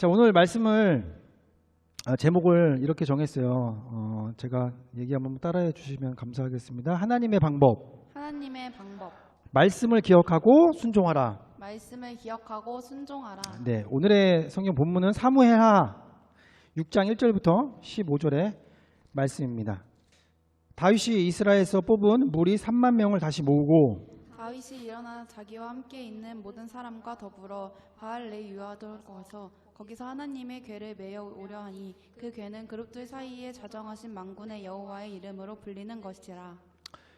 자, 오늘 말씀을 제목을 이렇게 정했어요. 제가 얘기 한번 따라해 주시면 감사하겠습니다. 하나님의 방법. 하나님의 방법. 말씀을 기억하고 순종하라. 말씀을 기억하고 순종하라. 네, 오늘의 성경 본문은 사무엘하 6장 1절부터 15절의 말씀입니다. 다윗이 이스라엘에서 뽑은 무리 3만 명을 다시 모으고 다윗이 일어나 자기와 함께 있는 모든 사람과 더불어 바알레 유아돌 가서 거기서 하나님의 궤를 메어 오려 하니 그 궤는 그룹들 사이에 자정하신 만군의 여호와의 이름으로 불리는 것이라.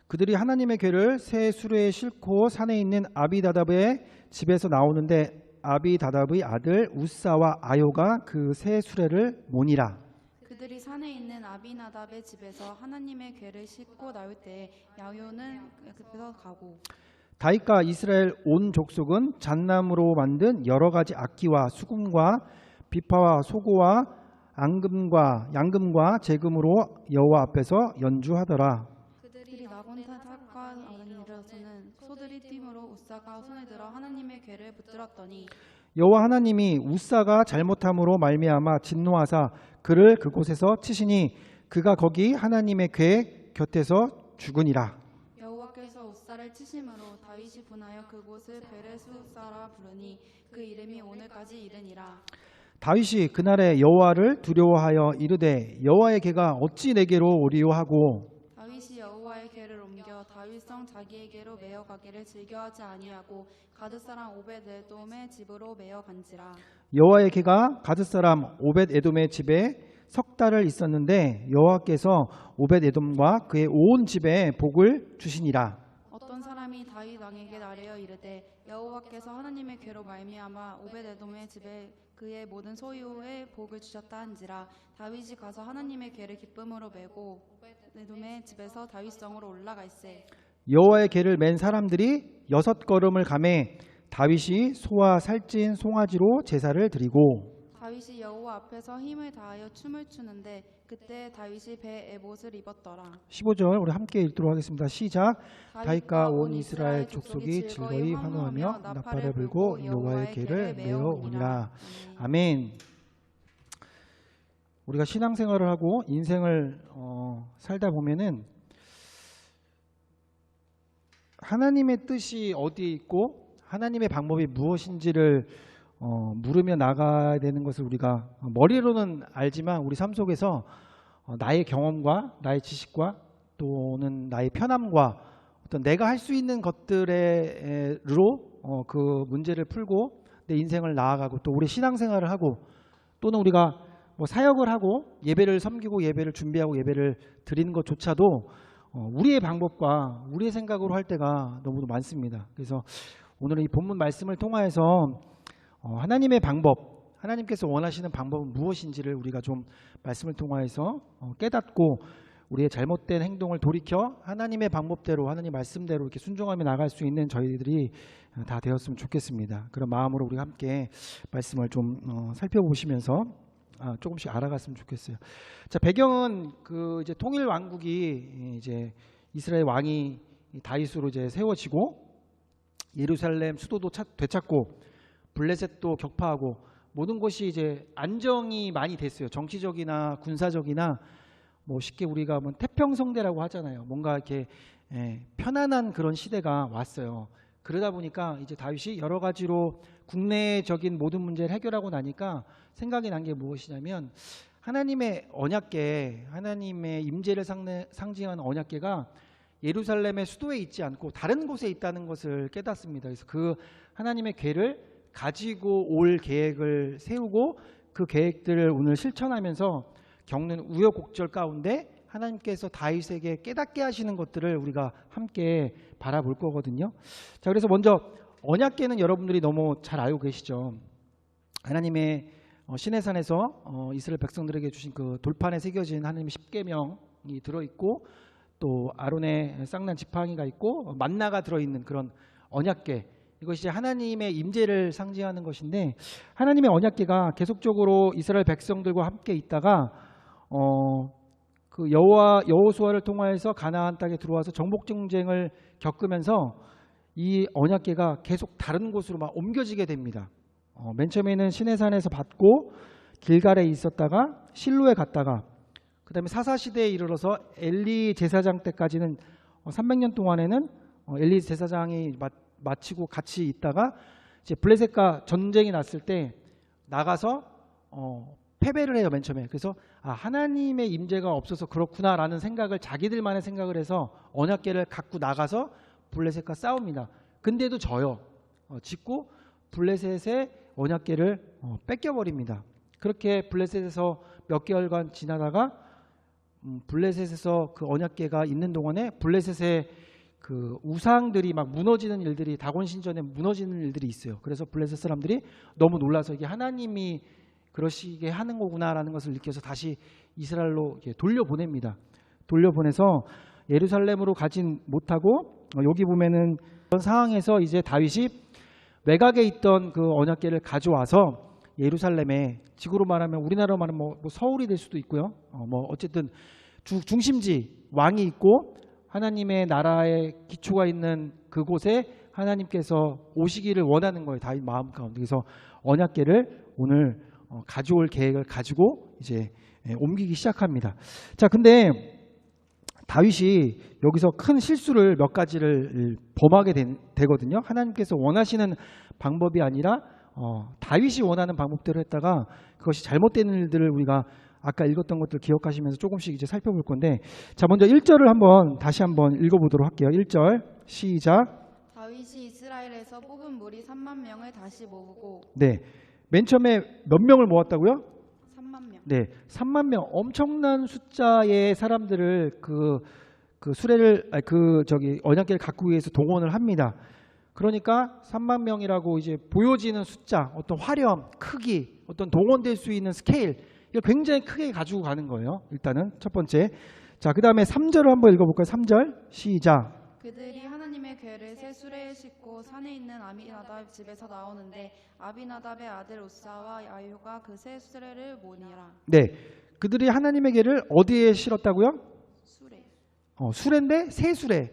그들이 하나님의 궤를 새 수레에 싣고 산에 있는 아비다답의 집에서 나오는데 아비다답의 아들 우사와 아요가 그 새 수레를 모니라. 그들이 산에 있는 아비나답의 집에서 하나님의 궤를 싣고 나올 때에 야요는 급해서 가고 다윗과 이스라엘 온 족속은 잣나무로 만든 여러 가지 악기와 수금과 비파와 소고와 앙금과 양금과 제금으로 여호와 앞에서 연주하더라. 그들이 나곤탄과 아니라서는 소들이 띠므로 우사가 손에 들어 하나님의 궤를 붙들었더니 여호와 하나님이 우사가 잘못함으로 말미암아 진노하사 그를 그곳에서 치시니 그가 거기 하나님의 궤 곁에서 죽으니라. 여호와께서 우사를 치심으로 다윗이 분하여 그곳을 베레스우사라 부르니 그 이름이 오늘까지 이르니라. 다윗이 그날에 여호와를 두려워하여 이르되 여호와의 궤가 어찌 내게로 오리요 하고 다윗이 여호와의 궤를 옮겨 다윗성 자기에게로 메어 가기를 즐겨하지 아니하고 가드 사람 오벳에돔의 집으로 메어 간지라. 여호와의 궤가 가드 사람 오벳에돔의 집에 석 달을 있었는데 여호와께서 오벳에돔과 그의 온 집에 복을 주시니라. 어떤 사람이 다윗 왕에게 아뢰어 이르되 여호와께서 하나님의 궤로 말미암아 오벳에돔의 집에 그의 모든 소유에 복을 주셨다 한지라. 다윗이 가서 하나님의 궤를 기쁨으로 메고 오벳에돔의 집에서 다윗성으로 올라갈세. 여호와의 궤를 맨 사람들이 6걸음을 가매 다윗이 소와 살찐 송아지로 제사를 드리고 다윗이 여호와 앞에서 힘을 다하여 춤을 추는데 그때 다윗이 배에 에봇을 입었더라. 15절 우리 함께 읽도록 하겠습니다. 시작. 다윗과 온 이스라엘 족속이 즐거이 환호하며 나팔을 불고 여호와의 궤를 메어 오니라. 아멘. 우리가 신앙생활을 하고 인생을 살다 보면은 하나님의 뜻이 어디에 있고 하나님의 방법이 무엇인지를 물으며 나가야 되는 것을 우리가 머리로는 알지만 우리 삶 속에서 나의 경험과 나의 지식과 또는 나의 편함과 어떤 내가 할 수 있는 것들로 그 문제를 풀고 내 인생을 나아가고 또 우리 신앙생활을 하고 또는 우리가 뭐 사역을 하고 예배를 섬기고 예배를 준비하고 예배를 드리는 것조차도 우리의 방법과 우리의 생각으로 할 때가 너무도 많습니다. 그래서 오늘은 이 본문 말씀을 통하여서 하나님의 방법, 하나님께서 원하시는 방법은 무엇인지를 우리가 좀 말씀을 통하여서 깨닫고 우리의 잘못된 행동을 돌이켜 하나님의 방법대로 하나님 말씀대로 이렇게 순종하며 나갈 수 있는 저희들이 다 되었으면 좋겠습니다. 그런 마음으로 우리가 함께 말씀을 좀 살펴보시면서 조금씩 알아갔으면 좋겠어요. 자, 배경은 그 이제 통일 왕국이 이제 이스라엘 왕이 다윗으로 이제 세워지고 예루살렘 수도도 되찾고 블레셋도 격파하고 모든 것이 이제 안정이 많이 됐어요. 정치적이나 군사적이나 뭐 쉽게 우리가 뭐 태평성대라고 하잖아요. 뭔가 이렇게 편안한 그런 시대가 왔어요. 그러다 보니까 이제 다윗이 여러 가지로 국내적인 모든 문제를 해결하고 나니까 생각이 난 게 무엇이냐면 하나님의 언약궤, 하나님의 임재를 상징하는 언약궤가 예루살렘의 수도에 있지 않고 다른 곳에 있다는 것을 깨닫습니다. 그래서 그 하나님의 궤를 가지고 올 계획을 세우고 그 계획들을 오늘 실천하면서 겪는 우여곡절 가운데 하나님께서 다윗에게 깨닫게 하시는 것들을 우리가 함께 바라볼 거거든요. 자, 그래서 먼저 언약궤는 여러분들이 너무 잘 알고 계시죠. 하나님의 시내산에서 이스라엘 백성들에게 주신 그 돌판에 새겨진 하나님의 십계명이 들어있고 또 아론의 쌍난 지팡이가 있고 만나가 들어있는 그런 언약궤, 이것이 하나님의 임재를 상징하는 것인데 하나님의 언약궤가 계속적으로 이스라엘 백성들과 함께 있다가 그 여호수아를 통하여서 가나안 땅에 들어와서 정복 전쟁을 겪으면서 이 언약궤가 계속 다른 곳으로 막 옮겨지게 됩니다. 맨 처음에는 시내산에서 받고 길갈에 있었다가 실로에 갔다가 그 다음에 사사시대에 이르러서 엘리 제사장 때까지는 300년 동안에는 엘리 제사장이 마치고 같이 있다가 이제 블레셋과 전쟁이 났을 때 나가서 패배를 해요. 맨 처음에. 그래서 하나님의 임재가 없어서 그렇구나라는 생각을 자기들만의 생각을 해서 언약궤를 갖고 나가서 블레셋과 싸웁니다. 근데도 져요. 짓고 블레셋의 언약궤를 뺏겨버립니다. 그렇게 블레셋에서 몇 개월간 지나다가 블레셋에서 그 언약궤가 있는 동안에 블레셋의 그 우상들이 막 무너지는 일들이 다곤 신전에 무너지는 일들이 있어요. 그래서 블레셋 사람들이 너무 놀라서 이게 하나님이 그러시게 하는 거구나라는 것을 느껴서 다시 이스라엘로 돌려보냅니다. 돌려보내서 예루살렘으로 가진 못하고 여기 보면은 그런 상황에서 이제 다윗이 외곽에 있던 그 언약궤를 가져와서 예루살렘에 지구로 말하면 우리나라로 말하면 뭐 서울이 될 수도 있고요. 뭐 어쨌든 중심지 왕이 있고 하나님의 나라의 기초가 있는 그곳에 하나님께서 오시기를 원하는 거예요. 다윗 마음 가운데. 그래서 언약궤를 오늘 가져올 계획을 가지고 이제 옮기기 시작합니다. 자, 근데 다윗이 여기서 큰 실수를 몇 가지를 범하게 되거든요. 하나님께서 원하시는 방법이 아니라 다윗이 원하는 방법대로 했다가 그것이 잘못된 일들을 우리가 아까 읽었던 것들 기억하시면서 조금씩 이제 살펴볼 건데, 자, 먼저 1절을 다시 한번 읽어보도록 할게요. 1절 시작. 다윗이 이스라엘에서 뽑은 무리 3만 명을 다시 모으고. 네, 맨 처음에 몇 명을 모았다고요? 3만 명. 네, 3만 명, 엄청난 숫자의 사람들을 수레를 언약궤를 갖고 위해서 동원을 합니다. 그러니까 3만 명이라고 이제 보여지는 숫자, 어떤 화려함, 크기, 어떤 동원될 수 있는 스케일, 이걸 굉장히 크게 가지고 가는 거예요. 일단은 첫 번째. 자, 그 다음에 3절을 한번 읽어볼까요? 3절 시작. 그들이 하나님의 궤를 새 수레에 싣고 산에 있는 아비나답 집에서 나오는데 아비나답의 아들 우사와 야효가 그 새 수레를 모니라. 네, 그들이 하나님의 궤를 어디에 실었다고요? 수레. 수레인데 새 수레.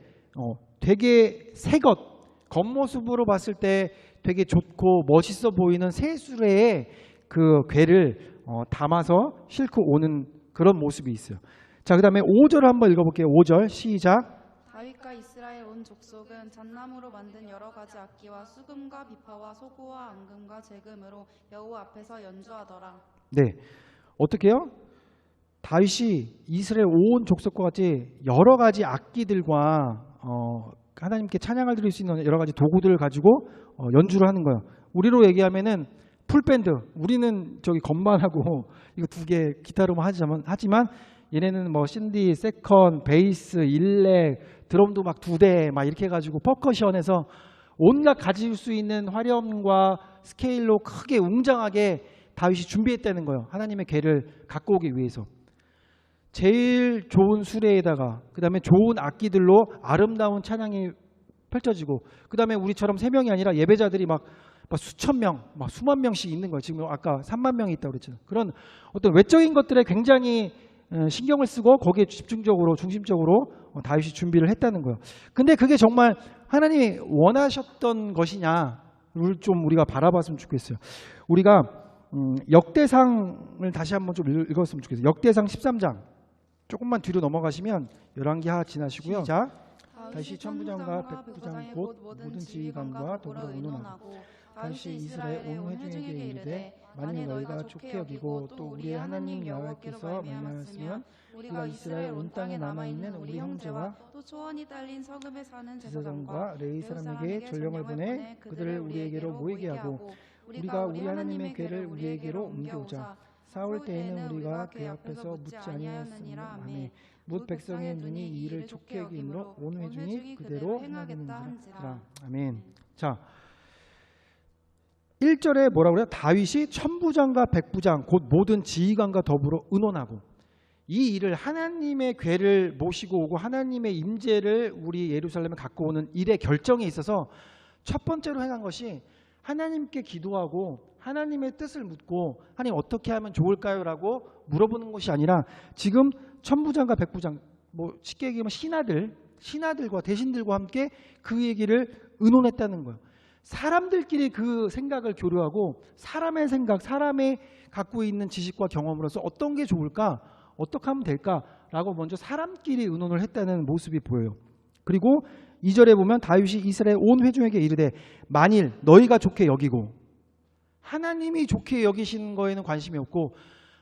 되게 새 것. 겉모습으로 봤을 때 되게 좋고 멋있어 보이는 새 수레에 그 궤를 담아서 싣고 오는 그런 모습이 있어요. 자, 그 다음에 5절을 한번 읽어볼게요. 5절 시작. 다윗과 이스라엘 온 족속은 잣나무로 만든 여러 가지 악기와 수금과 비파와 소고와 앙금과 제금으로 여호와 앞에서 연주하더라. 네, 어떻게 해요? 다윗이 이스라엘 온 족속과 같이 여러 가지 악기들과 하나님께 찬양을 드릴 수 있는 여러 가지 도구들을 가지고 연주를 하는 거예요. 우리로 얘기하면은 풀밴드, 우리는 저기 건반하고 이거 두 개 기타로만 하지만 얘네는 뭐 신디, 세컨, 베이스, 일렉, 드럼도 막 2대 막 이렇게 해가지고 퍼커션에서 온갖 가질 수 있는 화려함과 스케일로 크게 웅장하게 다윗이 준비했다는 거예요. 하나님의 궤를 갖고 오기 위해서. 제일 좋은 수레에다가 그 다음에 좋은 악기들로 아름다운 찬양이 펼쳐지고, 그 다음에 우리처럼 3명이 아니라 예배자들이 막 수천 명, 막 수만 명씩 있는 거예요. 지금 아까 3만 명이 있다고 그랬잖아요. 그런 어떤 외적인 것들에 굉장히 신경을 쓰고 거기에 중심적으로 다윗이 준비를 했다는 거예요. 근데 그게 정말 하나님이 원하셨던 것이냐를 좀 우리가 바라봤으면 좋겠어요. 우리가 역대상을 다시 한번 좀 읽었으면 좋겠어요. 역대상 13장 조금만 뒤로 넘어가시면 열왕기하 지나시고요. 자, 다시 천부장과 백부장 곧 모든 지휘관과 더불어 의논하고 다시 이스라엘 온 회중에게 이르되 만일 너희가 좋게 여기고 또 우리의 하나님 여호와께서 말미암았으면 우리가 이스라엘 온 땅에 남아있는 우리 형제와 또 초원이 딸린 서금에 사는 제사장과 레위 사람에게 전령을 보내 그들을 우리에게로 모이게 하고 우리가 우리 하나님의 궤를 우리에게로 옮겨오자. 싸울 때에는 우리가 궤 앞에서 묻지 아니하였으므로 아멘. 뭇 백성의 눈이 이 일을 좋게 여김으로 온 회중이 그대로 행하겠는지라. 아멘. 자, 1절에 뭐라고 그래요? 다윗이 천부장과 백부장 곧 모든 지휘관과 더불어 의논하고, 이 일을 하나님의 궤를 모시고 오고 하나님의 임재를 우리 예루살렘에 갖고 오는 일의 결정에 있어서 첫 번째로 행한 것이 하나님께 기도하고 하나님의 뜻을 묻고 하나님 어떻게 하면 좋을까요? 라고 물어보는 것이 아니라 지금 천부장과 백부장, 뭐 쉽게 얘기하면 신하들과 대신들과 함께 그 얘기를 의논했다는 거예요. 사람들끼리 그 생각을 교류하고 사람의 생각, 사람의 갖고 있는 지식과 경험으로서 어떤 게 좋을까? 어떻게 하면 될까라고 먼저 사람끼리 의논을 했다는 모습이 보여요. 그리고 2절에 보면 다윗이 이스라엘 온 회중에게 이르되 만일 너희가 좋게 여기고, 하나님이 좋게 여기시는 거에는 관심이 없고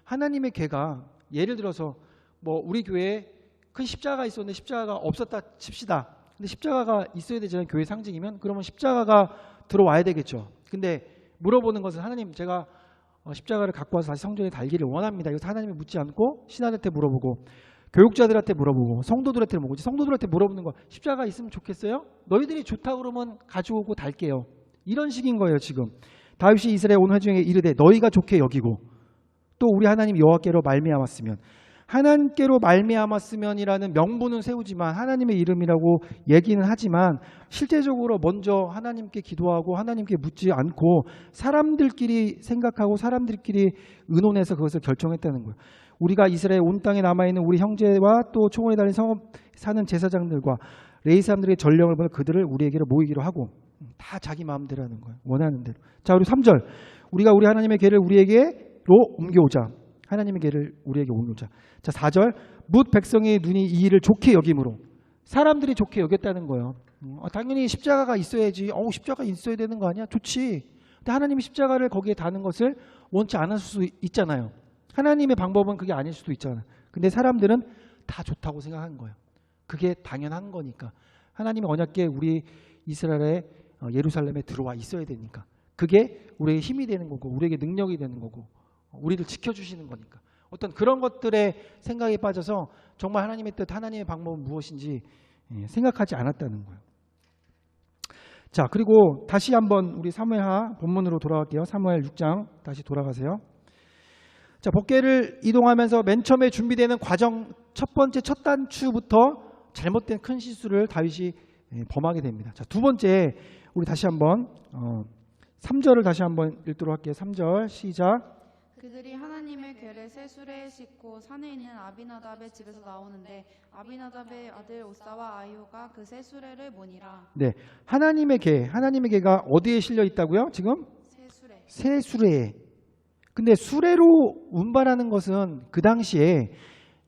하나님의 계가, 예를 들어서 뭐 우리 교회에 큰 십자가가 있었는데 십자가가 없었다 칩시다. 근데 십자가가 있어야 되잖아요. 교회 상징이면. 그러면 십자가가 들어와야 되겠죠. 근데 물어보는 것은 하나님, 제가 십자가를 갖고 와서 다시 성전에 달기를 원합니다. 이것을 하나님이 묻지 않고 신하들한테 물어보고 교육자들한테 물어보고 성도들한테 물어보고, 성도들한테 물어보는 거, 십자가 있으면 좋겠어요? 너희들이 좋다고 그러면 가져오고 달게요. 이런 식인 거예요. 지금 다윗이 이스라엘 온 회중에게 이르되 너희가 좋게 여기고, 또 우리 하나님 여호와께로 말미암았으면, 하나님께로 말미암았으면이라는 명분은 세우지만 하나님의 이름이라고 얘기는 하지만 실제적으로 먼저 하나님께 기도하고 하나님께 묻지 않고 사람들끼리 생각하고 사람들끼리 의논해서 그것을 결정했다는 거예요. 우리가 이스라엘 온 땅에 남아있는 우리 형제와 또 초원에 달린 성읍 사는 제사장들과 레위 사람들의 전령을 보내 그들을 우리에게로 모이기로 하고, 다 자기 마음대로 하는 거예요. 원하는 대로. 자, 그리고 3절, 우리가 우리 하나님의 계를 우리에게로 옮겨오자. 하나님의 계를 우리에게 옮겨오자. 자, 4절, 뭇 백성의 눈이 이 일을 좋게 여김으로, 사람들이 좋게 여겼다는 거예요. 당연히 십자가가 있어야지. 십자가 있어야 되는 거 아니야? 좋지. 근데 하나님이 십자가를 거기에 다는 것을 원치 않을 수 있잖아요. 하나님의 방법은 그게 아닐 수도 있잖아요. 근데 사람들은 다 좋다고 생각한 거예요. 그게 당연한 거니까. 하나님의 언약궤 우리 이스라엘의 예루살렘에 들어와 있어야 되니까. 그게 우리에게 힘이 되는 거고 우리에게 능력이 되는 거고 우리를 지켜주시는 거니까. 어떤 그런 것들의 생각에 빠져서 정말 하나님의 뜻, 하나님의 방법은 무엇인지 생각하지 않았다는 거예요. 자, 그리고 다시 한번 우리 사무엘하 본문으로 돌아갈게요. 사무엘 6장 다시 돌아가세요. 자, 법궤를 이동하면서 맨 처음에 준비되는 과정, 첫 번째 첫 단추부터 잘못된 큰 실수를 다윗이 범하게 됩니다. 자, 두 번째, 우리 다시 한번 3절을 다시 한번 읽도록 할게요. 3절 시작. 그들이 하나님의 궤를 새 수레에 싣고 산에 있는 아비나답의 집에서 나오는데 아비나답의 아들 오사와 아이오가 그 새 수레를 모니라. 네, 하나님의 궤가 어디에 실려 있다고요? 지금 새 수레. 새 수레에. 근데 수레로 운반하는 것은 그 당시에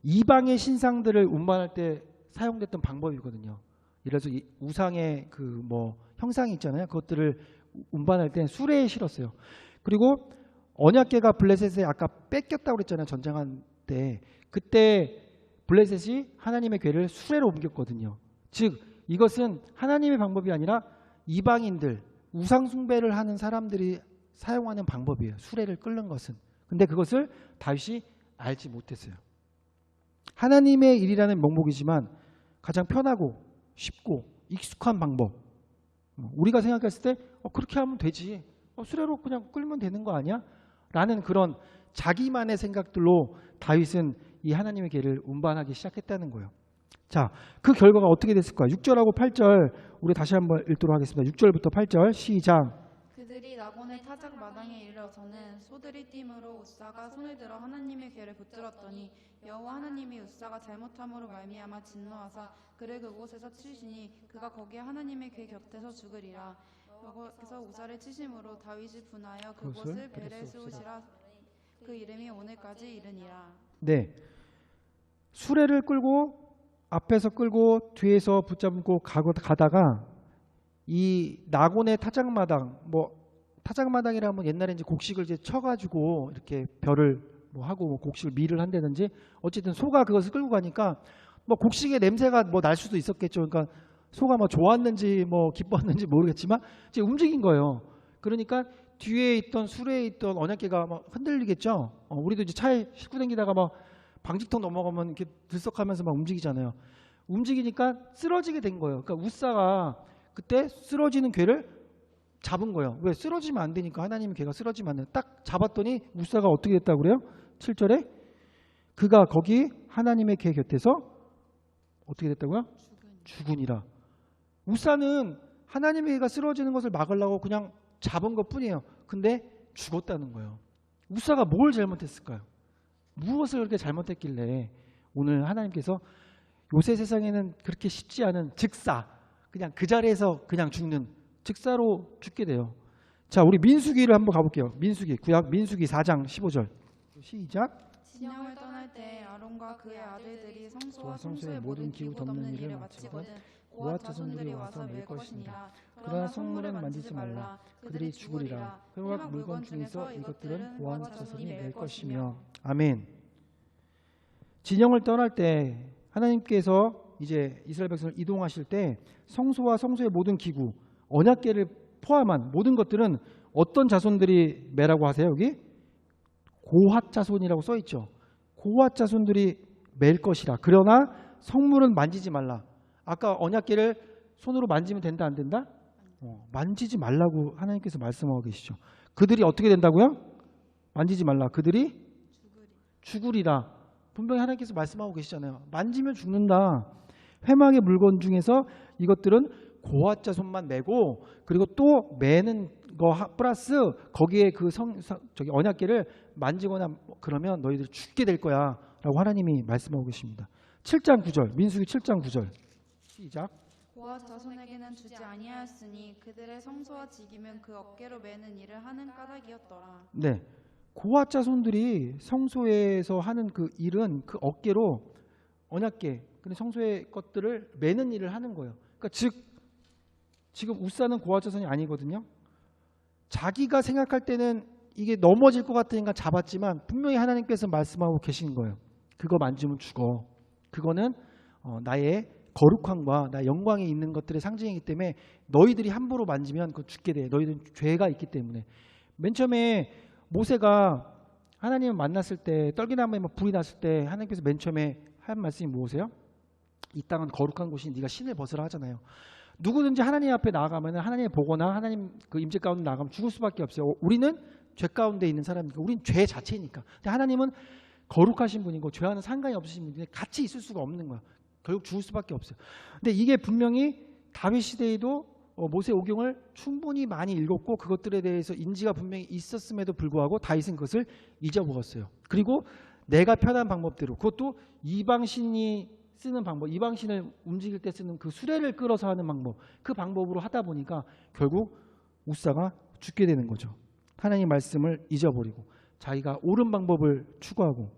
이방의 신상들을 운반할 때 사용됐던 방법이거든요. 예를 들어서 이 우상의 그 뭐 형상이 있잖아요. 그것들을 운반할 때 수레에 실었어요. 그리고 언약궤가 블레셋에 아까 뺏겼다고 그랬잖아요. 전쟁한 때. 그때 블레셋이 하나님의 궤를 수레로 옮겼거든요. 즉 이것은 하나님의 방법이 아니라 이방인들, 우상 숭배를 하는 사람들이 사용하는 방법이에요. 수레를 끌는 것은. 근데 그것을 다윗이 알지 못했어요. 하나님의 일이라는 명목이지만 가장 편하고 쉽고 익숙한 방법. 우리가 생각했을 때 그렇게 하면 되지. 수레로 그냥 끌면 되는 거 아니야? 라는 그런 자기만의 생각들로 다윗은 이 하나님의 궤를 운반하기 시작했다는 거예요. 자, 그 결과가 어떻게 됐을까요? 6절하고 8절 우리 다시 한번 읽도록 하겠습니다. 6절부터 8절 시작. 그들이 나곤의 타작 마당에 이르러서는 소들이 띠므로 우사가 손을 들어 하나님의 궤를 붙들었더니 여호와 하나님이 우사가 잘못함으로 말미암아 진노하사 그를 그곳에서 치시니 그가 거기에 하나님의 궤 곁에서 죽으리라. 여호와께서 우사를 치심으로 다윗이 분하여 그곳을 베레스옷이라 그 이름이 오늘까지 이르니라. 네, 수레를 끌고 앞에서 끌고 뒤에서 붙잡고 가다가 이 나곤의 타작마당, 뭐 타작마당이라면 옛날에 이제 곡식을 이제 쳐가지고 이렇게 별을 뭐 하고 뭐 곡식을 밀을 한다든지 어쨌든 소가 그것을 끌고 가니까 뭐 곡식의 냄새가 뭐 날 수도 있었겠죠. 그러니까 소가 뭐 좋았는지 뭐 기뻤는지 모르겠지만 이제 움직인 거예요. 그러니까 뒤에 있던 수레에 있던 언약궤가 막 흔들리겠죠. 우리도 이제 차에 싣고 다니다가 막 방직턱 넘어가면 이렇게 들썩하면서 막 움직이잖아요. 움직이니까 쓰러지게 된 거예요. 그러니까 우사가 그때 쓰러지는 궤를 잡은 거예요. 왜? 쓰러지면 안 되니까. 하나님의 궤가 쓰러지면 안 돼. 딱 잡았더니 우사가 어떻게 됐다고 그래요? 7절에 그가 거기 하나님의 궤 곁에서 어떻게 됐다고요? 죽으니라. 우사는 하나님의 궤가 쓰러지는 것을 막으려고 그냥 잡은 것 뿐이에요. 근데 죽었다는 거예요. 우사가 뭘 잘못했을까요? 무엇을 그렇게 잘못했길래 오늘 하나님께서 요새 세상에는 그렇게 쉽지 않은 즉사, 그냥 그 자리에서 그냥 죽는 즉사로 죽게 돼요. 자, 우리 민수기를 한번 가볼게요. 민수기, 구약 민수기 4장 15절. 시작. 진영을 떠날 때 아론과 그의 아들들이 성소와 성소의 성소의 모든 기구 덮는 일을 마치거든 고앗 자손들이 와서 맬 것이니라. 그러나 성물은 만지지 말라. 그들이 죽으리라. 회막 물건 중에서 이것들은 고앗 자손이 맬 것이며. 아멘. 진영을 떠날 때 하나님께서 이제 이스라엘 백성을 이동하실 때 성소와 성소의 모든 기구, 언약궤를 포함한 모든 것들은 어떤 자손들이 매라고 하세요? 여기 고핫 자손이라고 써 있죠. 고핫 자손들이 맬 것이라. 그러나 성물은 만지지 말라. 아까 언약궤를 손으로 만지면 된다 안 된다? 만지지 말라고 하나님께서 말씀하고 계시죠. 그들이 어떻게 된다고요? 만지지 말라. 그들이 죽으리라. 분명히 하나님께서 말씀하고 계시잖아요. 만지면 죽는다. 회막의 물건 중에서 이것들은 고앗 자손만 매고, 그리고 또 매는 거 플러스 거기에 그 저기 언약궤를 만지거나 그러면 너희들이 죽게 될 거야 라고 하나님이 말씀하고 계십니다. 7장 9절, 민수기 7장 9절 시작. 고앗 자손에게는 주지 아니하였으니 그들의 성소와 지기면 그 어깨로 매는 일을 하는 까닭이었더라. 네, 고앗 자손들이 성소에서 하는 그 일은 그 어깨로 언약궤, 근데 성소의 것들을 매는 일을 하는 거예요. 그러니까 즉 지금 우사는 고앗 자손이 아니거든요. 자기가 생각할 때는 이게 넘어질 것 같으니까 잡았지만 분명히 하나님께서 말씀하고 계신 거예요. 그거 만지면 죽어. 그거는 나의 거룩함과 나의 영광이 있는 것들의 상징이기 때문에 너희들이 함부로 만지면 그거 죽게 돼. 너희들은 죄가 있기 때문에. 맨 처음에 모세가 하나님을 만났을 때 떨기나무에 막 불이 났을 때 하나님께서 맨 처음에 한 말씀이 무엇이에요? 이 땅은 거룩한 곳이니 네가 신을 벗으라 하잖아요. 누구든지 하나님 앞에 나아가면 하나님의 보거나 하나님 그 임재 가운데 나가면 죽을 수밖에 없어요. 우리는 죄 가운데 있는 사람이니까. 우리는 죄 자체니까. 근데 하나님은 거룩하신 분이고 죄와는 상관이 없으신 분인데 같이 있을 수가 없는 거야. 결국 죽을 수밖에 없어요. 근데 이게 분명히 다윗 시대에도 모세 오경을 충분히 많이 읽었고 그것들에 대해서 인지가 분명히 있었음에도 불구하고 다윗은 그것을 잊어먹었어요. 그리고 내가 편한 방법대로, 그것도 이방신이 쓰는 방법, 이방신을 움직일 때 쓰는 그 수레를 끌어서 하는 방법, 그 방법으로 하다 보니까 결국 우사가 죽게 되는 거죠. 하나님 말씀을 잊어버리고 자기가 옳은 방법을 추구하고.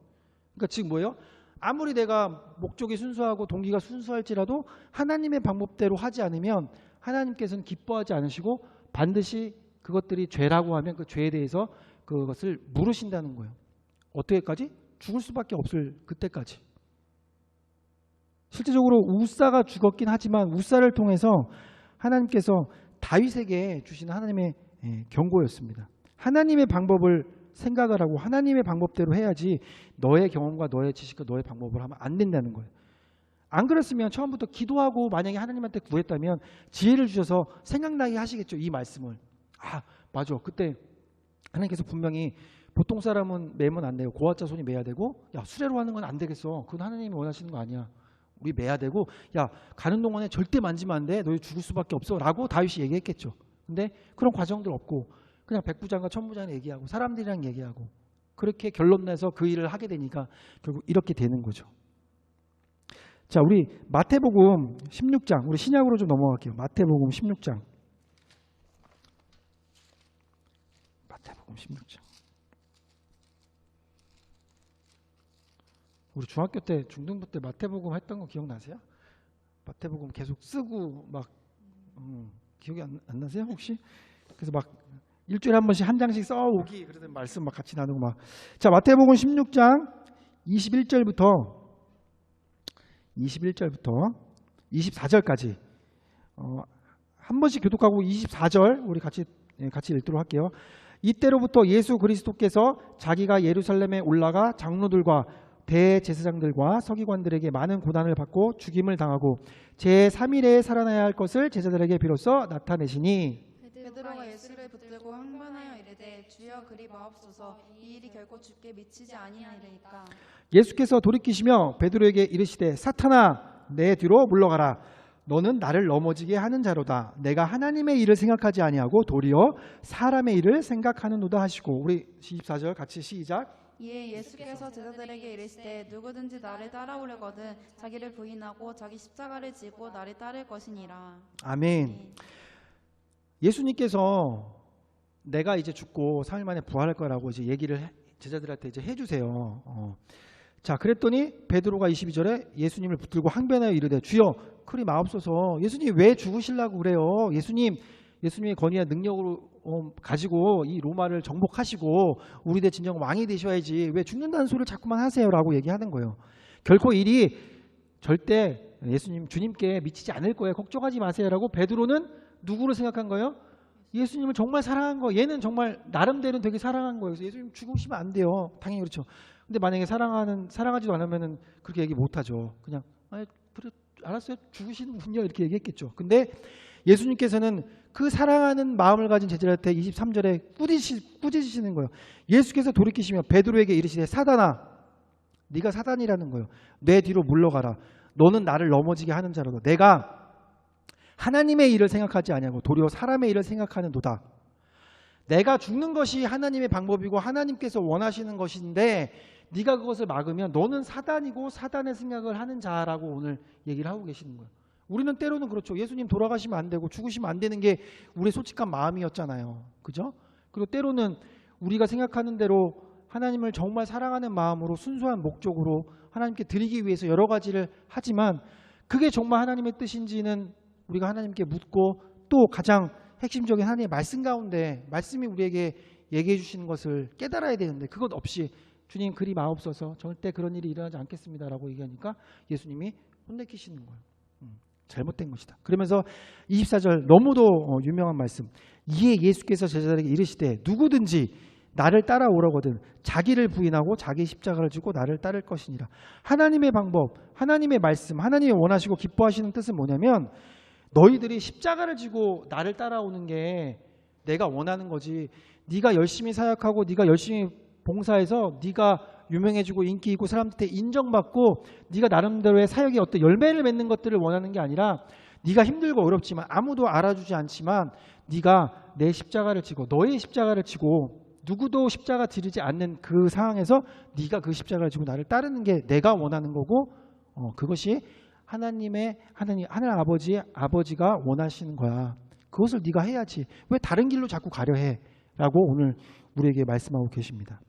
그러니까 지금 뭐예요? 아무리 내가 목적이 순수하고 동기가 순수할지라도 하나님의 방법대로 하지 않으면 하나님께서는 기뻐하지 않으시고 반드시 그것들이 죄라고 하면 그 죄에 대해서 그것을 물으신다는 거예요. 어떻게까지? 죽을 수밖에 없을 그때까지. 실제적으로 우사가 죽었긴 하지만 우사를 통해서 하나님께서 다윗에게 주시는 하나님의 경고였습니다. 하나님의 방법을 생각을 하고 하나님의 방법대로 해야지 너의 경험과 너의 지식과 너의 방법을 하면 안 된다는 거예요. 안 그랬으면 처음부터 기도하고 만약에 하나님한테 구했다면 지혜를 주셔서 생각나게 하시겠죠. 이 말씀을. 아 맞아. 그때 하나님께서 분명히 보통 사람은 매면 안 돼요. 고앗 자손이 매야 되고 야 수레로 하는 건 안 되겠어. 그건 하나님이 원하시는 거 아니야. 우리 매야 되고 야 가는 동안에 절대 만지면 안 돼. 너희 죽을 수밖에 없어 라고 다윗이 얘기했겠죠. 근데 그런 과정들 없고 그냥 백부장과 천부장이 얘기하고 사람들이랑 얘기하고 그렇게 결론 내서 그 일을 하게 되니까 결국 이렇게 되는 거죠. 자, 우리 마태복음 16장, 우리 신약으로 좀 넘어갈게요. 마태복음 16장. 마태복음 16장. 우리 중학교 때 중등부 때 마태복음 했던 거 기억나세요? 마태복음 계속 쓰고 막 기억이 안 나세요 혹시? 그래서 막 일주일에 한 번씩 한 장씩 써오기, 그래서 말씀 막 같이 나누고 막. 자, 마태복음 16장 21절부터 24절까지 한 번씩 교독하고 24절 우리 같이 읽도록 할게요. 이때로부터 예수 그리스도께서 자기가 예루살렘에 올라가 장로들과 대제사장들과 서기관들에게 많은 고난을 받고 죽임을 당하고 제3일에 살아나야 할 것을 제자들에게 비로소 나타내시니 베드로가 예수를 붙들고 항변하여 이르되 주여 그리 마옵소서 이 일이 결코 주께 미치지 아니하리이까. 예수께서 돌이키시며 베드로에게 이르시되 사탄아 내 뒤로 물러가라. 너는 나를 넘어지게 하는 자로다. 내가 하나님의 일을 생각하지 아니하고 도리어 사람의 일을 생각하는도다 하시고. 우리 24절 같이 시작. 이에 예수께서 제자들에게 이르시되 누구든지 나를 따라오려거든 자기를 부인하고 자기 십자가를 지고 나를 따를 것이니라. 아멘. 예수님께서 내가 이제 죽고 3일 만에 부활할 거라고 이제 얘기를 제자들한테 이제 해주세요. 자, 그랬더니 베드로가 22절에 예수님을 붙들고 항변하여 이르되 주여 그리 마옵소서. 예수님 왜 죽으시려고 그래요? 예수님의 권위와 능력으로 가지고 이 로마를 정복하시고 우리들 진정 왕이 되셔야지 왜 죽는다는 소리를 자꾸만 하세요라고 얘기하는 거예요. 결코 일이 절대 주님께 미치지 않을 거예요. 걱정하지 마세요라고 베드로는 누구를 생각한 거예요? 예수님을 정말 사랑한 거. 얘는 정말 나름대로는 되게 사랑한 거예요. 그래서 예수님 죽으시면 안 돼요. 당연히 그렇죠. 근데 만약에 사랑하지도 않으면은 그렇게 얘기 못 하죠. 그냥 그래 알았어요. 죽으시는군요. 이렇게 얘기했겠죠. 근데 예수님께서는 그 사랑하는 마음을 가진 제자한테 23절에 꾸짖으시는 거예요. 예수께서 돌이키시며 베드로에게 이르시되 사단아 네가 사단이라는 거예요. 내 뒤로 물러가라. 너는 나를 넘어지게 하는 자로다. 내가 하나님의 일을 생각하지 아니하고 도리어 사람의 일을 생각하는도다. 내가 죽는 것이 하나님의 방법이고 하나님께서 원하시는 것인데 네가 그것을 막으면 너는 사단이고 사단의 생각을 하는 자라고 오늘 얘기를 하고 계시는 거예요. 우리는 때로는 그렇죠. 예수님 돌아가시면 안 되고 죽으시면 안 되는 게 우리의 솔직한 마음이었잖아요. 그죠? 그리고 때로는 우리가 생각하는 대로 하나님을 정말 사랑하는 마음으로 순수한 목적으로 하나님께 드리기 위해서 여러 가지를 하지만 그게 정말 하나님의 뜻인지는 우리가 하나님께 묻고 또 가장 핵심적인 하나님의 말씀 가운데 말씀이 우리에게 얘기해 주시는 것을 깨달아야 되는데 그것 없이 주님 그리 마옵소서 절대 그런 일이 일어나지 않겠습니다라고 얘기하니까 예수님이 혼내키시는 거예요. 잘못된 것이다. 그러면서 24절 너무도 유명한 말씀. 이에 예수께서 제자들에게 이르시되 누구든지 나를 따라오려거든 자기를 부인하고 자기 십자가를 지고 나를 따를 것이니라. 하나님의 방법, 하나님의 말씀, 하나님이 원하시고 기뻐하시는 뜻은 뭐냐면 너희들이 십자가를 지고 나를 따라오는 게 내가 원하는 거지. 네가 열심히 사역하고 네가 열심히 봉사해서 네가 유명해지고 인기 있고 사람들한테 인정받고 네가 나름대로의 사역의 어떤 열매를 맺는 것들을 원하는 게 아니라 네가 힘들고 어렵지만 아무도 알아주지 않지만 네가 내 십자가를 지고 너의 십자가를 지고 누구도 십자가 지르지 않는 그 상황에서 네가 그 십자가를 지고 나를 따르는 게 내가 원하는 거고 그것이 하나님 아버지가 원하시는 거야. 그것을 네가 해야지. 왜 다른 길로 자꾸 가려 해? 라고 오늘 우리에게 말씀하고 계십니다.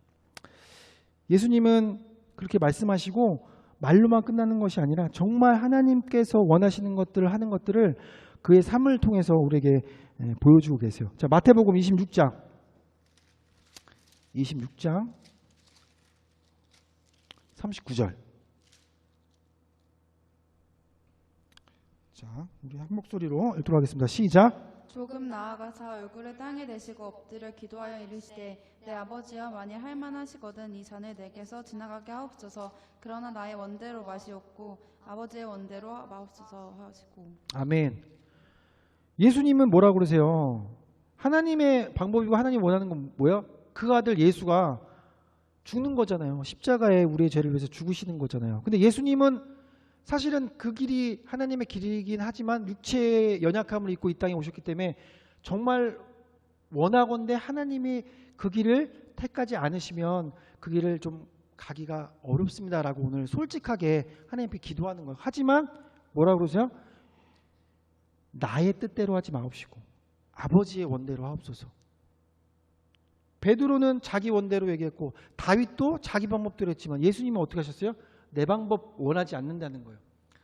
예수님은 그렇게 말씀하시고 말로만 끝나는 것이 아니라 정말 하나님께서 원하시는 것들을 하는 것들을 그의 삶을 통해서 우리에게 보여주고 계세요. 자, 마태복음 26장 39절. 자, 우리 한 목소리로 읽도록 하겠습니다. 시작. 조금 나아가사 얼굴을 땅에 대시고 엎드려 기도하여 이르시되 내 아버지여 만일 할만하시거든 이 잔을 내게서 지나가게 하옵소서. 그러나 나의 원대로 마시옵고 아버지의 원대로 마옵소서 하시고. 아멘. 예수님은 뭐라고 그러세요? 하나님의 방법이고 하나님 원하는 건 뭐야? 그 아들 예수가 죽는 거잖아요. 십자가에 우리의 죄를 위해서 죽으시는 거잖아요. 근데 예수님은 사실은 그 길이 하나님의 길이긴 하지만 육체의 연약함을 입고 이 땅에 오셨기 때문에 정말 원하건대 하나님이 그 길을 택하지 않으시면 그 길을 좀 가기가 어렵습니다라고 오늘 솔직하게 하나님께 기도하는 거예요. 하지만 뭐라고 그러세요? 나의 뜻대로 하지 마옵시고 아버지의 원대로 하옵소서. 베드로는 자기 원대로 얘기했고 다윗도 자기 방법대로 했지만 예수님은 어떻게 하셨어요? 내 방법 원하지 않는다는 거예요.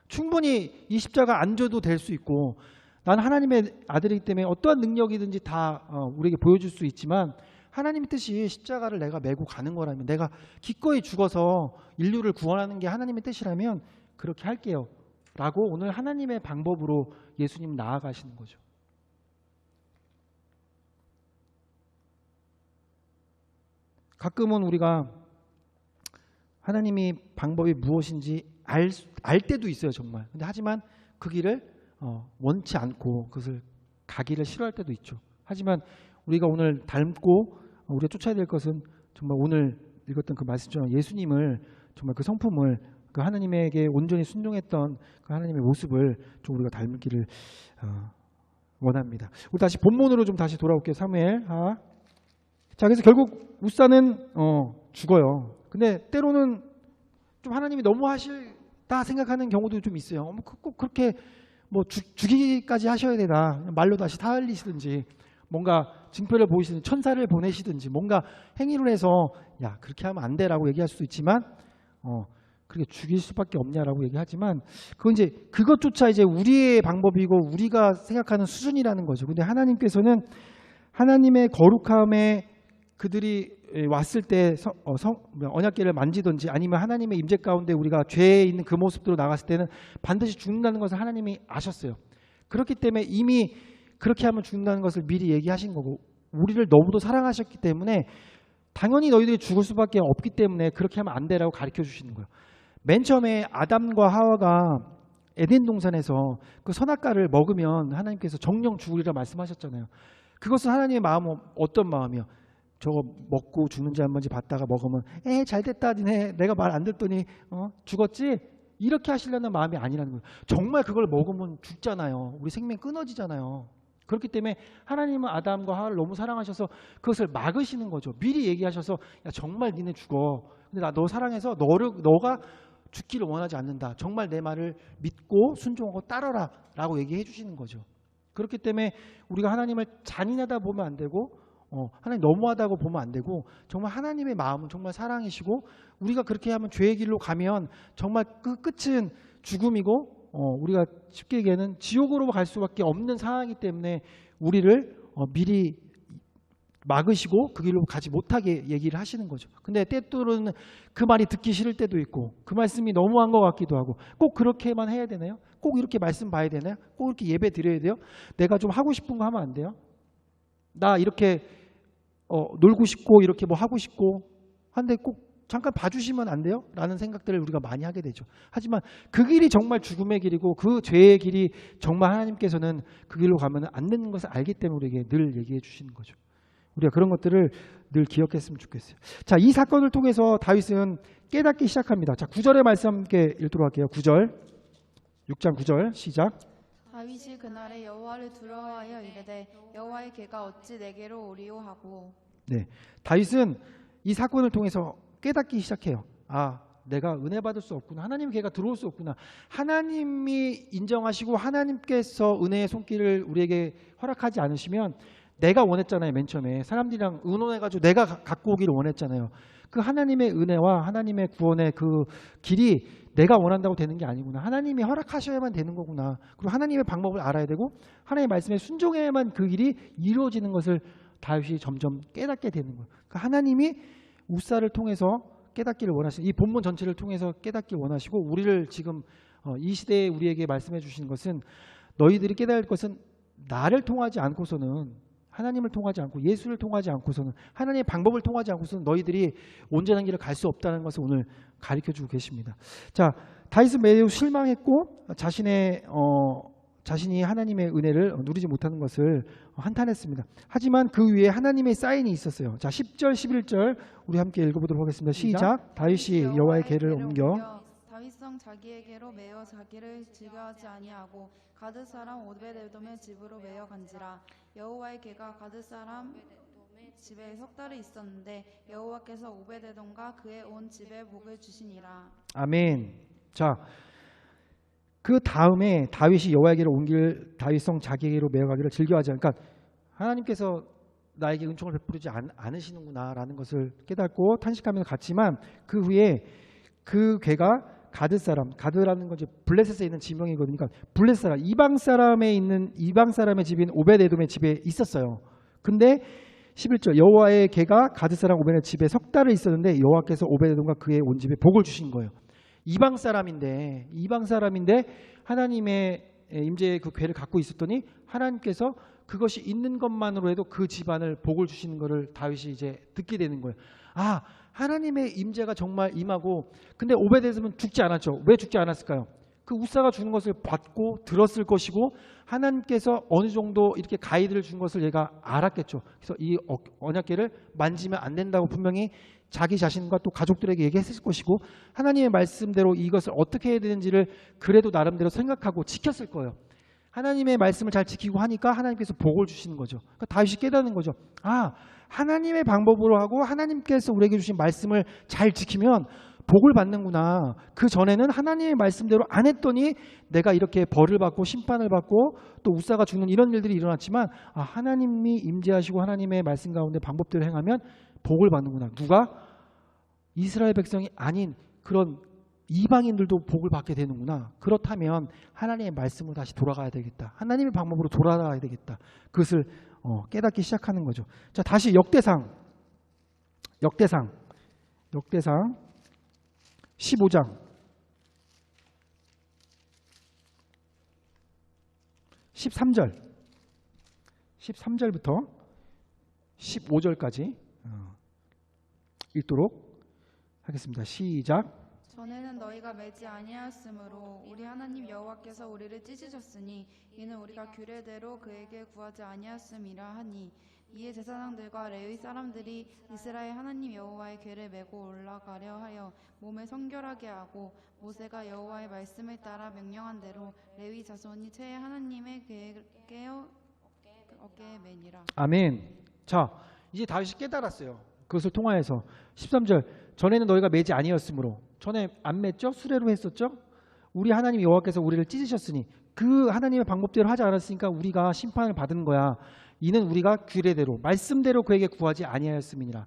충분히 이 십자가 안 줘도 될 수 있고 나는 하나님의 아들이기 때문에 어떠한 능력이든지 다 우리에게 보여줄 수 있지만 하나님의 뜻이 십자가를 내가 메고 가는 거라면 내가 기꺼이 죽어서 인류를 구원하는 게 하나님의 뜻이라면 그렇게 할게요 라고 오늘 하나님의 방법으로 예수님 나아가시는 거죠. 가끔은 우리가 하나님이 방법이 무엇인지 알 때도 있어요 정말. 근데 하지만 그 길을 원치 않고 그것을 가기를 싫어할 때도 있죠. 하지만 우리가 오늘 닮고 우리가 쫓아야 될 것은 정말 오늘 읽었던 그 말씀처럼 예수님을 정말 그 성품을 그 하나님에게 온전히 순종했던 그 하나님의 모습을 좀 우리가 닮기를 원합니다. 우리 다시 본문으로 좀 다시 돌아올게요. 사무엘. 자, 그래서 결국 웃사는 죽어요. 근데 때로는 좀 하나님이 너무 하실다 생각하는 경우도 좀 있어요. 꼭 그렇게 뭐 죽이기까지 하셔야 되나 말로 다시 살리시든지 뭔가 증표를 보이시든지 천사를 보내시든지 뭔가 행위를 해서 야 그렇게 하면 안 돼라고 얘기할 수도 있지만 그렇게 죽일 수밖에 없냐라고 얘기하지만 그건 이제 그것조차 이제 우리의 방법이고 우리가 생각하는 수준이라는 거죠. 근데 하나님께서는 하나님의 거룩함에 그들이 왔을 때 언약궤를 만지든지 아니면 하나님의 임재 가운데 우리가 죄에 있는 그 모습으로 나갔을 때는 반드시 죽는다는 것을 하나님이 아셨어요. 그렇기 때문에 이미 그렇게 하면 죽는다는 것을 미리 얘기하신 거고 우리를 너무도 사랑하셨기 때문에 당연히 너희들이 죽을 수밖에 없기 때문에 그렇게 하면 안 되라고 가르쳐 주시는 거예요. 맨 처음에 아담과 하와가 에덴 동산에서 그 선악과를 먹으면 하나님께서 정령 죽으리라 말씀하셨잖아요. 그것은 하나님의 마음은 어떤 마음이요? 저거 먹고 죽는지 안 뭔지 봤다가 먹으면 잘됐다 니네 내가 말 안 듣더니 죽었지? 이렇게 하시려는 마음이 아니라는 거예요. 정말 그걸 먹으면 죽잖아요. 우리 생명 끊어지잖아요. 그렇기 때문에 하나님은 아담과 하와를 너무 사랑하셔서 그것을 막으시는 거죠. 미리 얘기하셔서 야 정말 니네 죽어. 근데 나 너 사랑해서 너가 죽기를 원하지 않는다. 정말 내 말을 믿고 순종하고 따르라 라고 얘기해 주시는 거죠. 그렇기 때문에 우리가 하나님을 잔인하다 보면 안 되고 하나님 너무하다고 보면 안 되고 정말 하나님의 마음은 정말 사랑이시고 우리가 그렇게 하면 죄의 길로 가면 정말 그 끝은 죽음이고 우리가 쉽게 얘기하는 지옥으로 갈 수밖에 없는 상황이기 때문에 우리를 미리 막으시고 그 길로 가지 못하게 얘기를 하시는 거죠. 근데 때때로는 그 말이 듣기 싫을 때도 있고 그 말씀이 너무한 것 같기도 하고 꼭 그렇게만 해야 되나요? 꼭 이렇게 말씀 봐야 되나요? 꼭 이렇게 예배 드려야 돼요? 내가 좀 하고 싶은 거 하면 안 돼요? 나 이렇게 놀고 싶고 이렇게 뭐 하고 싶고 한데 꼭 잠깐 봐주시면 안 돼요? 라는 생각들을 우리가 많이 하게 되죠. 하지만 그 길이 정말 죽음의 길이고 그 죄의 길이 정말 하나님께서는 그 길로 가면 안 되는 것을 알기 때문에 우리에게 늘 얘기해 주시는 거죠. 우리가 그런 것들을 늘 기억했으면 좋겠어요. 자, 이 사건을 통해서 다윗은 깨닫기 시작합니다. 자, 9절의 말씀 함께 읽도록 할게요. 9절, 6장 9절 시작. 다윗이 그날에 여호와를 두려워하여 이르되 여호와의 궤가 어찌 내게로 오리오 하고. 네, 다윗은 이 사건을 통해서 깨닫기 시작해요. 아, 내가 은혜 받을 수 없구나. 하나님의 궤가 들어올 수 없구나. 하나님이 인정하시고 하나님께서 은혜의 손길을 우리에게 허락하지 않으시면 내가 원했잖아요. 맨 처음에 사람들이랑 의논해가지고 내가 갖고 오기를 원했잖아요. 그 하나님의 은혜와 하나님의 구원의 그 길이 내가 원한다고 되는 게 아니구나. 하나님이 허락하셔야만 되는 거구나. 그리고 하나님의 방법을 알아야 되고 하나님의 말씀에 순종해야만 그 길이 이루어지는 것을 다윗이 점점 깨닫게 되는 거예요. 그러니까 하나님이 우사를 통해서 깨닫기를 원하시고 이 본문 전체를 통해서 깨닫기를 원하시고 우리를 지금 이 시대에 우리에게 말씀해 주시는 것은 너희들이 깨달을 것은 나를 통하지 않고서는 하나님을 통하지 않고 예수를 통하지 않고서는 하나님의 방법을 통하지 않고서는 너희들이 온전한 길을 갈 수 없다는 것을 오늘 가르쳐주고 계십니다. 자, 다윗은 매우 실망했고 자신이 하나님의 은혜를 누리지 못하는 것을 한탄했습니다. 하지만 그 위에 하나님의 사인이 있었어요. 자, 10절 11절 우리 함께 읽어보도록 하겠습니다. 시작. 다윗이 여호와의 궤를 옮겨 다윗성 자기에게로 메어 자기를 즐겨하지 아니하고 가드 사람 오베데돔의 집으로 메어 간지라. 여호와의 궤가 가드 사람 집에 석 달이 있었는데 여호와께서 오베데돔과 그의 온 집에 복을 주시니라. 아멘. 자, 그 다음에 다윗이 여호와의 궤를 옮길 다윗성 자기에게로 메어 가기를 즐겨하지 않으니까 하나님께서 나에게 은총을 베푸지 않으시는구나라는 것을 깨닫고 탄식하면서 갔지만 그 후에 그 궤가 가드 사람, 가드라는 건 이제 블레셋에 있는 지명이거든요. 그러니까 블레셋 사람, 이방 사람의 집인 오베데돔의 집에 있었어요. 근데 11절 여호와의 궤가 가드 사람 오베데돔의 집에 석 달을 있었는데 여호와께서 오베데돔과 그의 온 집에 복을 주신 거예요. 이방 사람인데 하나님의 임재의 그 궤를 갖고 있었더니 하나님께서 그것이 있는 것만으로 해도 그 집안을 복을 주시는 것을 다윗이 이제 듣게 되는 거예요. 아, 하나님의 임재가 정말 임하고 근데 오베데돔은 죽지 않았죠. 왜 죽지 않았을까요? 그 우사가 주는 것을 받고 들었을 것이고 하나님께서 어느 정도 이렇게 가이드를 준 것을 얘가 알았겠죠. 그래서 이 언약궤를 만지면 안 된다고 분명히 자기 자신과 또 가족들에게 얘기했을 것이고 하나님의 말씀대로 이것을 어떻게 해야 되는지를 그래도 나름대로 생각하고 지켰을 거예요. 하나님의 말씀을 잘 지키고 하니까 하나님께서 복을 주시는 거죠. 그러니까 다윗이 깨닫는 거죠. 아, 하나님의 방법으로 하고 하나님께서 우리에게 주신 말씀을 잘 지키면 복을 받는구나. 그 전에는 하나님의 말씀대로 안 했더니 내가 이렇게 벌을 받고 심판을 받고 또 우사가 죽는 이런 일들이 일어났지만 하나님이 임재하시고 하나님의 말씀 가운데 방법대로 행하면 복을 받는구나. 누가? 이스라엘 백성이 아닌 그런 이방인들도 복을 받게 되는구나. 그렇다면 하나님의 말씀으로 다시 돌아가야 되겠다. 하나님의 방법으로 돌아가야 되겠다. 그것을 깨닫기 시작하는 거죠. 자, 다시 역대상 15장 13절부터 15절까지 읽도록 하겠습니다. 시작. 전에는 너희가 매지 아니하였으므로 우리 하나님 여호와께서 우리를 찢으셨으니 이는 우리가 규례대로 그에게 구하지 아니하였음이라 하니 이에 제사장들과 레위 사람들이 이스라엘 하나님 여호와의 궤를 메고 올라가려 하여 몸을 성결하게 하고 모세가 여호와의 말씀을 따라 명령한 대로 레위 자손이 채 하나님의 궤를 어깨에 매니라. 아멘. 자, 이제 다윗이 깨달았어요. 그것을 통하여서 13절 전에는 너희가 매지 아니었으므로 전에 안 맸죠? 수레로 했었죠? 우리 하나님 여호와께서 우리를 찢으셨으니 그 하나님의 방법대로 하지 않았으니까 우리가 심판을 받은 거야. 이는 우리가 규례대로 말씀대로 그에게 구하지 아니하였음이니라.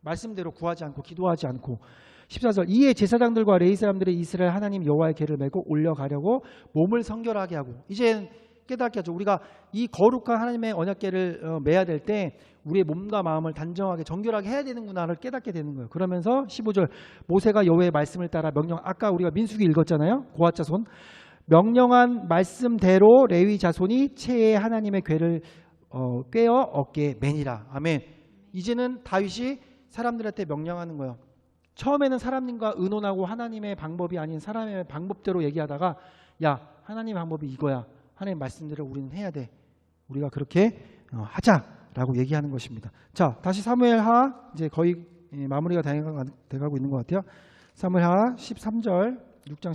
말씀대로 구하지 않고 기도하지 않고 14절 이에 제사장들과 레위 사람들이 이스라엘 하나님 여호와의 궤를 메고 올려가려고 몸을 성결하게 하고 이제 깨닫게 하죠. 우리가 이 거룩한 하나님의 언약궤를 메야 될 때 우리의 몸과 마음을 단정하게 정결하게 해야 되는구나를 깨닫게 되는 거예요. 그러면서 15절 모세가 여호와의 말씀을 따라 아까 우리가 민수기 읽었잖아요. 고핫 자손 명령한 말씀대로 레위 자손이 채에 하나님의 궤를 꿰어 어깨에 매니라. 아멘. 이제는 다윗이 사람들한테 명령하는 거예요. 처음에는 사람님과 의논하고 하나님의 방법이 아닌 사람의 방법대로 얘기하다가 야 하나님의 방법이 이거야. 하나님 말씀대로 우리는 해야 돼. 우리가 그렇게 하자라고 얘기하는 것입니다. 자, 다시 사무엘하 이제 거의 마무리가 돼가고 있는 것 같아요. 사무엘하 13절 6장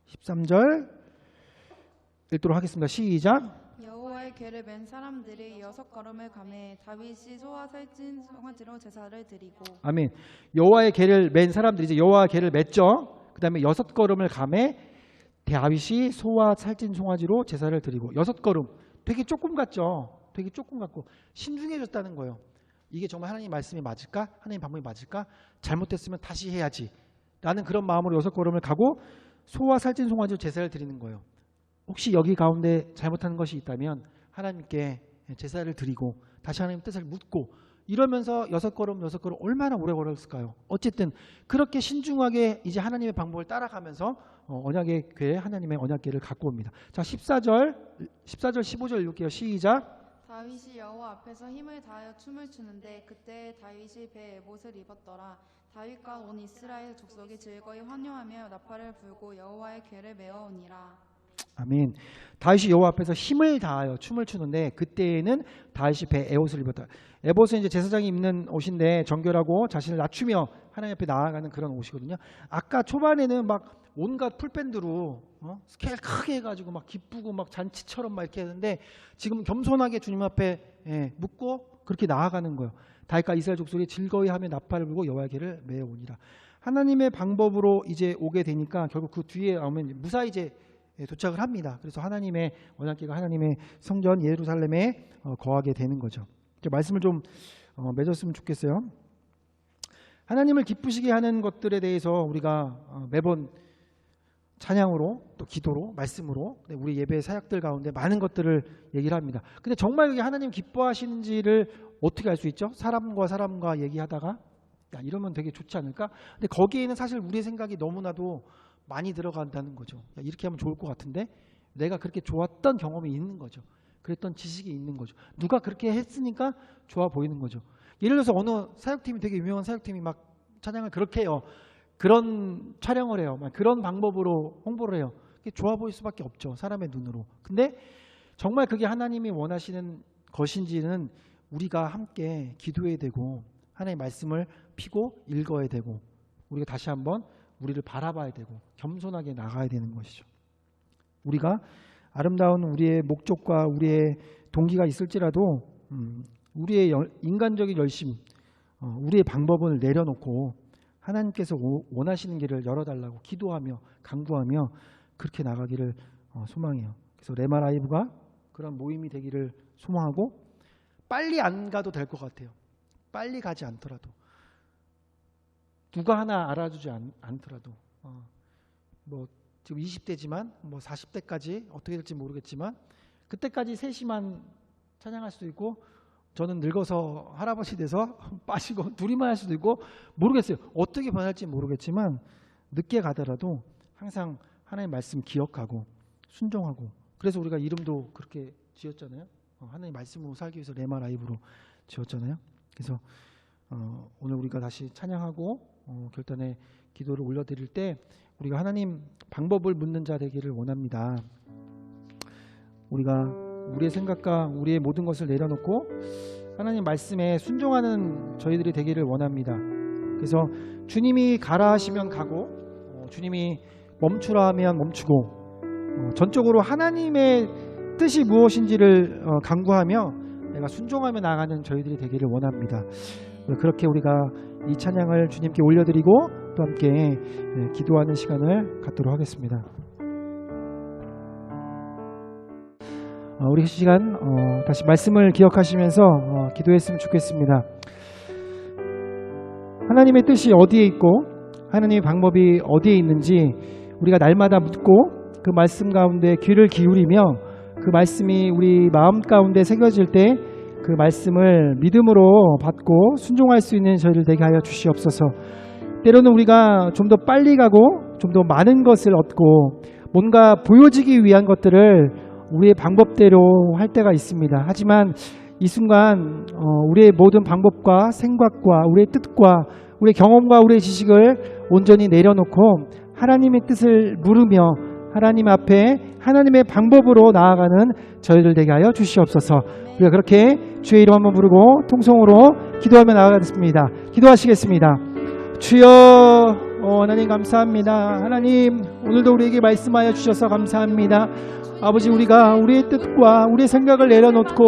13절 읽도록 하겠습니다. 시작. 여호와의 궤를 맨 사람들이 6걸음을 가매 다윗이 소와 살찐 송아지로 제사를 드리고. 아멘. 여호와의 궤를 맨 사람들이 이제 여호와의 궤를 맸죠. 그 다음에 6걸음을 가매 다윗이 소와 살찐 송아지로 제사를 드리고 6걸음 되게 조금 같죠. 되게 조금 같고 신중해졌다는 거예요. 이게 정말 하나님 말씀이 맞을까? 하나님 방법이 맞을까? 잘못됐으면 다시 해야지 라는 그런 마음으로 6걸음을 가고 소와 살찐 송아지로 제사를 드리는 거예요. 혹시 여기 가운데 잘못하는 것이 있다면 하나님께 제사를 드리고 다시 하나님 뜻을 묻고 이러면서 6걸음 얼마나 오래 걸었을까요? 어쨌든 그렇게 신중하게 이제 하나님의 방법을 따라가면서 언약의 궤 하나님의 언약궤를 갖고 옵니다. 자, 14절 15절 읽을게요. 시작. 다윗이 여호와 앞에서 힘을 다하여 춤을 추는데 그때 다윗이 배에 에봇을 입었더라. 다윗과 온 이스라엘 족속이 즐거이 환호하며 나팔을 불고 여호와의 궤를 메어오니라. 아멘. 다윗이 여호와 앞에서 힘을 다하여 춤을 추는데 그때에는 다윗이 배에 에봇을 입었다. 에봇은 이제 제사장이 입는 옷인데 정결하고 자신을 낮추며 하나님 앞에 나아가는 그런 옷이거든요. 아까 초반에는 막 온갖 풀밴드로 스케일 크게 해가지고 막 기쁘고 막 잔치처럼 막 이렇게 하는데 지금 겸손하게 주님 앞에 묻고 그렇게 나아가는 거예요. 다윗과 이스라엘 족속이 즐거이 하며 나팔을 불고 여호와의 궤를 메어오니라. 하나님의 방법으로 이제 오게 되니까 결국 그 뒤에 오면 무사히 이제 도착을 합니다. 그래서 하나님의 언약궤가 하나님의 성전 예루살렘에 거하게 되는 거죠. 말씀을 좀 맺었으면 좋겠어요. 하나님을 기쁘시게 하는 것들에 대해서 우리가 매번 찬양으로 또 기도로 말씀으로 우리 예배 사역들 가운데 많은 것들을 얘기를 합니다. 근데 정말 이게 하나님 기뻐하시는지를 어떻게 알 수 있죠? 사람과 얘기하다가 야 이러면 되게 좋지 않을까? 근데 거기에는 사실 우리의 생각이 너무나도 많이 들어간다는 거죠. 야, 이렇게 하면 좋을 것 같은데 내가 그렇게 좋았던 경험이 있는 거죠. 그랬던 지식이 있는 거죠. 누가 그렇게 했으니까 좋아 보이는 거죠. 예를 들어서 어느 사역팀이 되게 유명한 사역팀이 막 찬양을 그렇게 해요. 그런 촬영을 해요. 막 그런 방법으로 홍보를 해요. 그게 좋아 보일 수밖에 없죠. 사람의 눈으로. 근데 정말 그게 하나님이 원하시는 것인지는 우리가 함께 기도해야 되고 하나님의 말씀을 피고 읽어야 되고 우리가 다시 한번 우리를 바라봐야 되고 겸손하게 나가야 되는 것이죠. 우리가 아름다운 우리의 목적과 우리의 동기가 있을지라도 우리의 인간적인 열심 우리의 방법을 내려놓고 하나님께서 원하시는 길을 열어달라고 기도하며 간구하며 그렇게 나가기를 소망해요. 그래서 레마 라이브가 그런 모임이 되기를 소망하고 빨리 안 가도 될 것 같아요. 빨리 가지 않더라도 누가 하나 알아주지 않더라도 뭐 지금 20대지만 뭐 40대까지 어떻게 될지 모르겠지만 그때까지 셋이만 찬양할 수도 있고 저는 늙어서 할아버지 돼서 빠지고 둘이만 할 수도 있고 모르겠어요. 어떻게 변할지 모르겠지만 늦게 가더라도 항상 하나님의 말씀 기억하고 순종하고 그래서 우리가 이름도 그렇게 지었잖아요. 하나님의 말씀으로 살기 위해서 레마 라이브로 지었잖아요. 그래서 오늘 우리가 다시 찬양하고 결단의 기도를 올려드릴 때 우리가 하나님 방법을 묻는 자 되기를 원합니다. 우리가 우리의 생각과 우리의 모든 것을 내려놓고 하나님 말씀에 순종하는 저희들이 되기를 원합니다. 그래서 주님이 가라 하시면 가고 주님이 멈추라 하면 멈추고 전적으로 하나님의 뜻이 무엇인지를 간구하며 내가 순종하며 나가는 저희들이 되기를 원합니다. 그렇게 우리가 이 찬양을 주님께 올려드리고 또 함께 기도하는 시간을 갖도록 하겠습니다. 우리 시간 다시 말씀을 기억하시면서 기도했으면 좋겠습니다. 하나님의 뜻이 어디에 있고 하나님의 방법이 어디에 있는지 우리가 날마다 묻고 그 말씀 가운데 귀를 기울이며 그 말씀이 우리 마음 가운데 새겨질 때 그 말씀을 믿음으로 받고 순종할 수 있는 저희를 되게 하여 주시옵소서. 때로는 우리가 좀 더 빨리 가고 좀 더 많은 것을 얻고 뭔가 보여지기 위한 것들을 우리의 방법대로 할 때가 있습니다. 하지만 이 순간 우리의 모든 방법과 생각과 우리의 뜻과 우리의 경험과 우리의 지식을 온전히 내려놓고 하나님의 뜻을 물으며 하나님 앞에 하나님의 방법으로 나아가는 저희들 되게 하여 주시옵소서. 우리가 그렇게 주의 이름 한번 부르고 통성으로 기도하며 나아가겠습니다. 기도하시겠습니다. 주여 하나님 감사합니다. 하나님 오늘도 우리에게 말씀하여 주셔서 감사합니다. 아버지 우리가 우리의 뜻과 우리의 생각을 내려놓고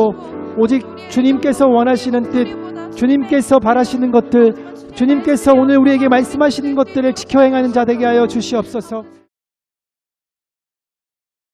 오직 주님께서 원하시는 뜻 주님께서 바라시는 것들 주님께서 오늘 우리에게 말씀하시는 것들을 지켜 행하는 자 되게 하여 주시옵소서.